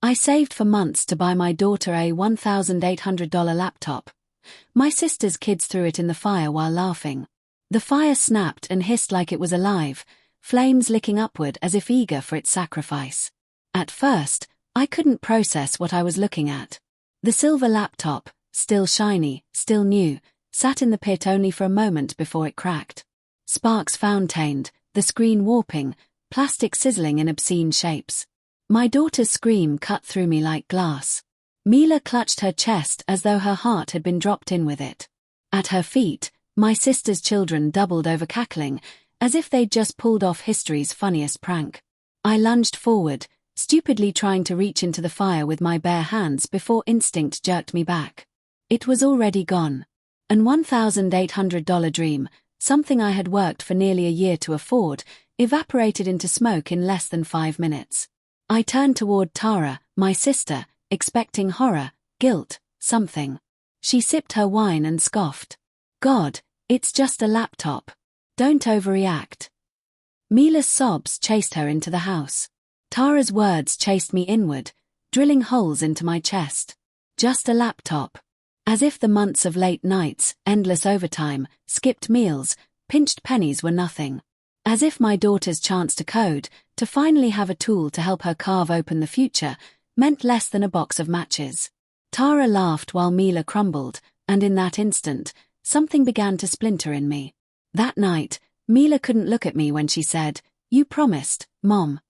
I saved for months to buy my daughter a $1,800 laptop. My sister's kids threw it in the fire while laughing. The fire snapped and hissed like it was alive, flames licking upward as if eager for its sacrifice. At first, I couldn't process what I was looking at. The silver laptop, still shiny, still new, sat in the pit only for a moment before it cracked. Sparks fountained, the screen warping, plastic sizzling in obscene shapes. My daughter's scream cut through me like glass. Mila clutched her chest as though her heart had been dropped in with it. At her feet, my sister's children doubled over cackling, as if they'd just pulled off history's funniest prank. I lunged forward, stupidly trying to reach into the fire with my bare hands before instinct jerked me back. It was already gone. An $1,800 dream, something I had worked for nearly a year to afford, evaporated into smoke in less than 5 minutes. I turned toward Tara, my sister, expecting horror, guilt, something. She sipped her wine and scoffed. "God, it's just a laptop. Don't overreact." Mila's sobs chased her into the house. Tara's words chased me inward, drilling holes into my chest. Just a laptop. As if the months of late nights, endless overtime, skipped meals, pinched pennies were nothing. As if my daughter's chance to code, to finally have a tool to help her carve open the future, meant less than a box of matches. Tara laughed while Mila crumbled, and in that instant, something began to splinter in me. That night, Mila couldn't look at me when she said, "You promised, Mom."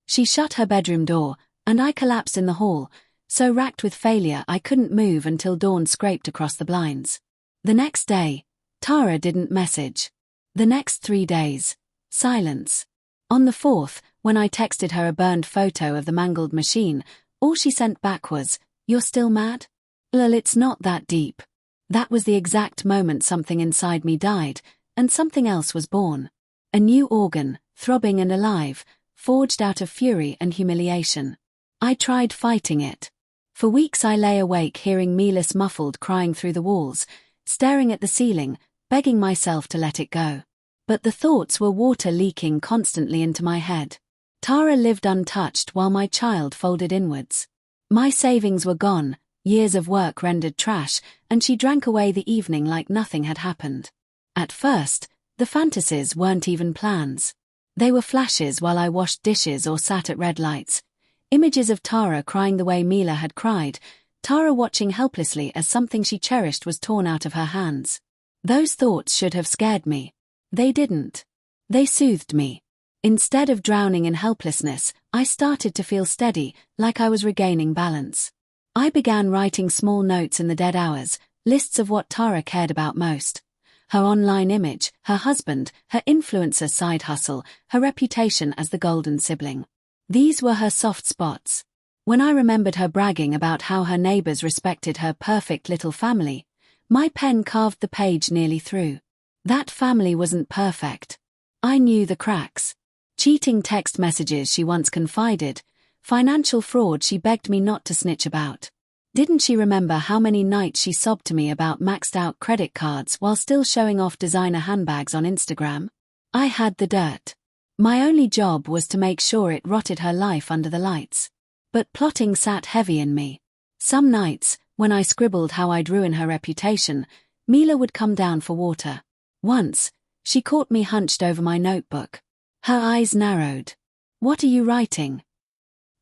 She shut her bedroom door, and I collapsed in the hall, so racked with failure I couldn't move until dawn scraped across the blinds. The next day, Tara didn't message. The next 3 days, silence. On the 4th, when I texted her a burned photo of the mangled machine, all she sent back was, "You're still mad? Well, it's not that deep." That was the exact moment something inside me died, and something else was born. A new organ, throbbing and alive, forged out of fury and humiliation. I tried fighting it. For weeks I lay awake hearing Mila's muffled crying through the walls, staring at the ceiling, begging myself to let it go. But the thoughts were water leaking constantly into my head. Tara lived untouched while my child folded inwards. My savings were gone, years of work rendered trash, and she drank away the evening like nothing had happened. At first, the fantasies weren't even plans. They were flashes while I washed dishes or sat at red lights. Images of Tara crying the way Mila had cried, Tara watching helplessly as something she cherished was torn out of her hands. Those thoughts should have scared me. They didn't. They soothed me. Instead of drowning in helplessness, I started to feel steady, like I was regaining balance. I began writing small notes in the dead hours, lists of what Tara cared about most. Her online image, her husband, her influencer side hustle, her reputation as the golden sibling. These were her soft spots. When I remembered her bragging about how her neighbors respected her perfect little family, my pen carved the page nearly through. That family wasn't perfect. I knew the cracks. Cheating text messages she once confided, financial fraud she begged me not to snitch about. Didn't she remember how many nights she sobbed to me about maxed-out credit cards while still showing off designer handbags on Instagram? I had the dirt. My only job was to make sure it rotted her life under the lights. But plotting sat heavy in me. Some nights, when I scribbled how I'd ruin her reputation, Mila would come down for water. Once, she caught me hunched over my notebook. Her eyes narrowed. "What are you writing?"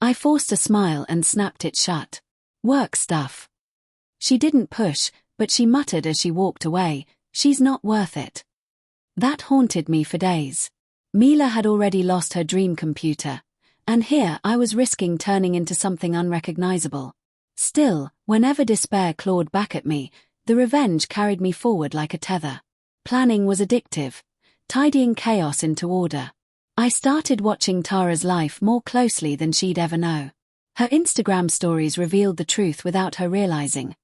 I forced a smile and snapped it shut. "Work stuff." She didn't push, but she muttered as she walked away, "She's not worth it." That haunted me for days. Mila had already lost her dream computer, and here I was risking turning into something unrecognizable. Still, whenever despair clawed back at me, the revenge carried me forward like a tether. Planning was addictive, tidying chaos into order. I started watching Tara's life more closely than she'd ever know. Her Instagram stories revealed the truth without her realizing.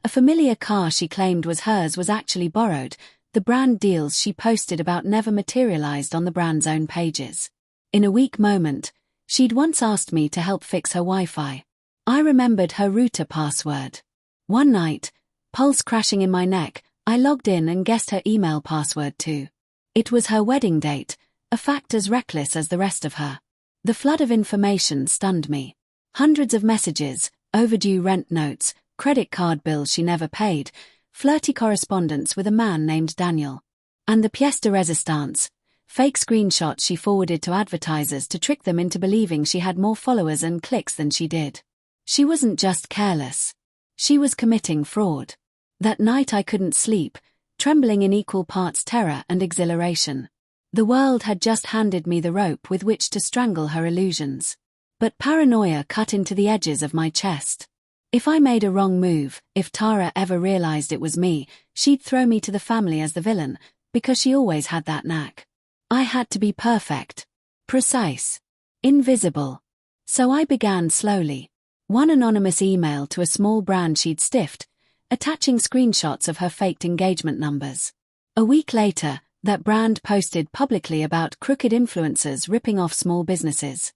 A familiar car she claimed was hers was actually borrowed. The brand deals she posted about never materialized on the brand's own pages. In a weak moment, she'd once asked me to help fix her Wi-Fi. I remembered her router password. One night, pulse crashing in my neck, I logged in and guessed her email password too. It was her wedding date, a fact as reckless as the rest of her. The flood of information stunned me. Hundreds of messages, overdue rent notes, credit card bills she never paid, flirty correspondence with a man named Daniel. And the pièce de résistance, fake screenshots she forwarded to advertisers to trick them into believing she had more followers and clicks than she did. She wasn't just careless. She was committing fraud. That night I couldn't sleep, trembling in equal parts terror and exhilaration. The world had just handed me the rope with which to strangle her illusions. But paranoia cut into the edges of my chest. If I made a wrong move, if Tara ever realized it was me, she'd throw me to the family as the villain, because she always had that knack. I had to be perfect, precise, invisible. So I began slowly. One anonymous email to a small brand she'd stiffed, attaching screenshots of her faked engagement numbers. A week later, that brand posted publicly about crooked influencers ripping off small businesses.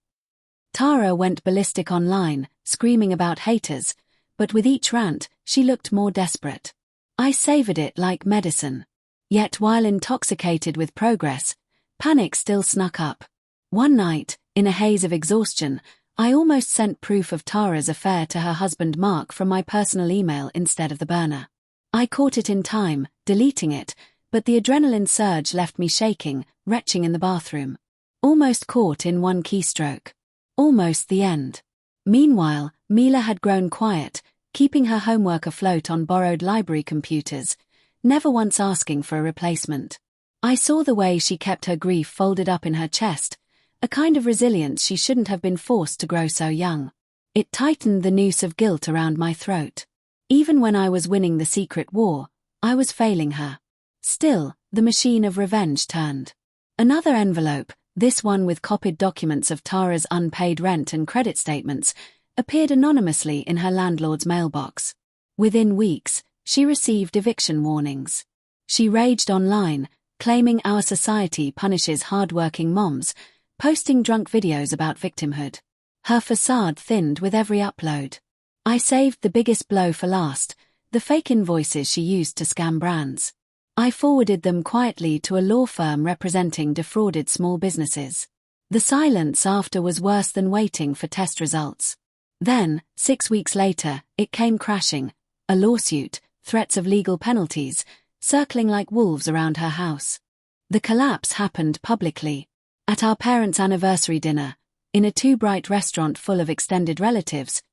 Tara went ballistic online, screaming about haters, but with each rant, she looked more desperate. I savored it like medicine. Yet while intoxicated with progress, panic still snuck up. One night, in a haze of exhaustion, I almost sent proof of Tara's affair to her husband Mark from my personal email instead of the burner. I caught it in time, deleting it, but the adrenaline surge left me shaking, retching in the bathroom. Almost caught in one keystroke. Almost the end. Meanwhile, Mila had grown quiet, keeping her homework afloat on borrowed library computers, never once asking for a replacement. I saw the way she kept her grief folded up in her chest, a kind of resilience she shouldn't have been forced to grow so young. It tightened the noose of guilt around my throat. Even when I was winning the secret war, I was failing her. Still, the machine of revenge turned. Another envelope, this one with copied documents of Tara's unpaid rent and credit statements, appeared anonymously in her landlord's mailbox. Within weeks, she received eviction warnings. She raged online, claiming our society punishes hard-working moms, posting drunk videos about victimhood. Her facade thinned with every upload. I saved the biggest blow for last, the fake invoices she used to scam brands. I forwarded them quietly to a law firm representing defrauded small businesses. The silence after was worse than waiting for test results. Then, 6 weeks later, it came crashing. A lawsuit, threats of legal penalties, circling like wolves around her house. The collapse happened publicly. At our parents' anniversary dinner, in a too-bright restaurant full of extended relatives,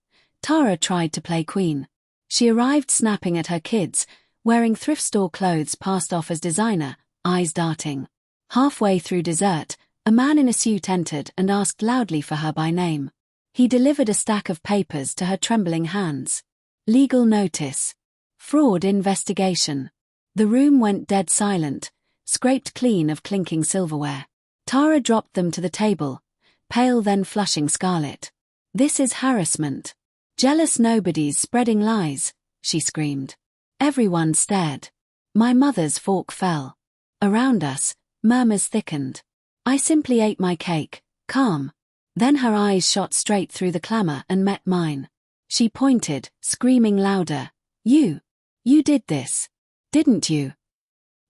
Tara tried to play queen. She arrived snapping at her kids, wearing thrift store clothes passed off as designer, eyes darting. Halfway through dessert, a man in a suit entered and asked loudly for her by name. He delivered a stack of papers to her trembling hands. Legal notice. Fraud investigation. The room went dead silent, scraped clean of clinking silverware. Tara dropped them to the table, pale then flushing scarlet. "This is harassment. Jealous nobodies spreading lies," she screamed. Everyone stared. My mother's fork fell. Around us, murmurs thickened. I simply ate my cake, calm. Then her eyes shot straight through the clamor and met mine. She pointed, screaming louder. You did this, didn't you?"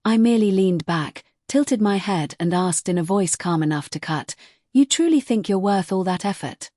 I merely leaned back, tilted my head and asked in a voice calm enough to cut, "You truly think you're worth all that effort?"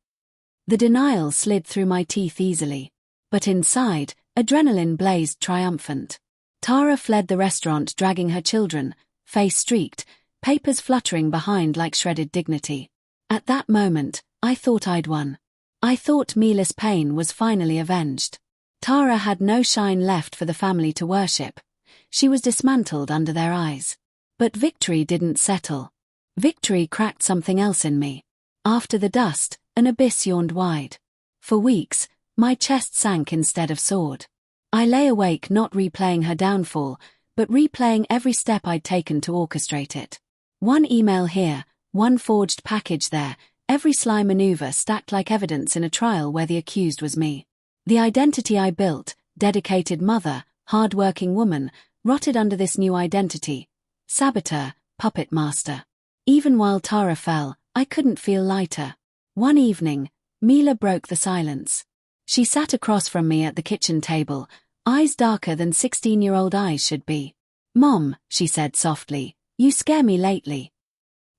The denial slid through my teeth easily. But inside, adrenaline blazed triumphant. Tara fled the restaurant dragging her children, face streaked, papers fluttering behind like shredded dignity. At that moment, I thought I'd won. I thought Mila's pain was finally avenged. Tara had no shine left for the family to worship. She was dismantled under their eyes. But victory didn't settle. Victory cracked something else in me. After the dust, an abyss yawned wide. For weeks, my chest sank instead of soared. I lay awake not replaying her downfall, but replaying every step I'd taken to orchestrate it. One email here, one forged package there, every sly maneuver stacked like evidence in a trial where the accused was me. The identity I built, dedicated mother, hard-working woman, rotted under this new identity. Saboteur, puppet master. Even while Tara fell, I couldn't feel lighter. One evening, Mila broke the silence. She sat across from me at the kitchen table, eyes darker than 16-year-old eyes should be. "Mom," she said softly, "you scare me lately."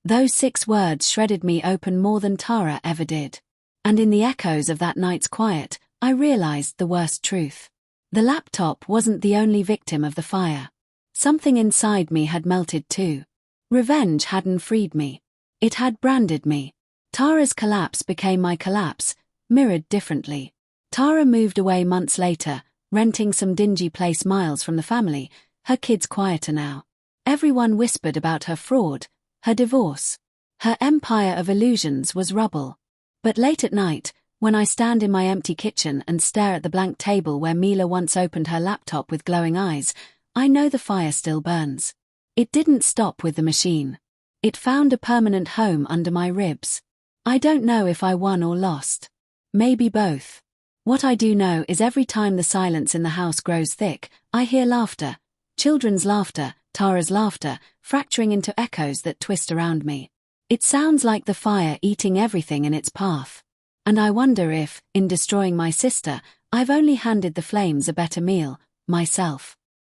Those 6 words shredded me open more than Tara ever did. And in the echoes of that night's quiet, I realized the worst truth. The laptop wasn't the only victim of the fire. Something inside me had melted too. Revenge hadn't freed me. It had branded me. Tara's collapse became my collapse, mirrored differently. Tara moved away months later, renting some dingy place miles from the family, her kids quieter now. Everyone whispered about her fraud, her divorce. Her empire of illusions was rubble. But late at night, when I stand in my empty kitchen and stare at the blank table where Mila once opened her laptop with glowing eyes, I know the fire still burns. It didn't stop with the machine. It found a permanent home under my ribs. I don't know if I won or lost. Maybe both. What I do know is every time the silence in the house grows thick, I hear laughter. Children's laughter, Tara's laughter, fracturing into echoes that twist around me. It sounds like the fire eating everything in its path. And I wonder if, in destroying my sister, I've only handed the flames a better meal, myself.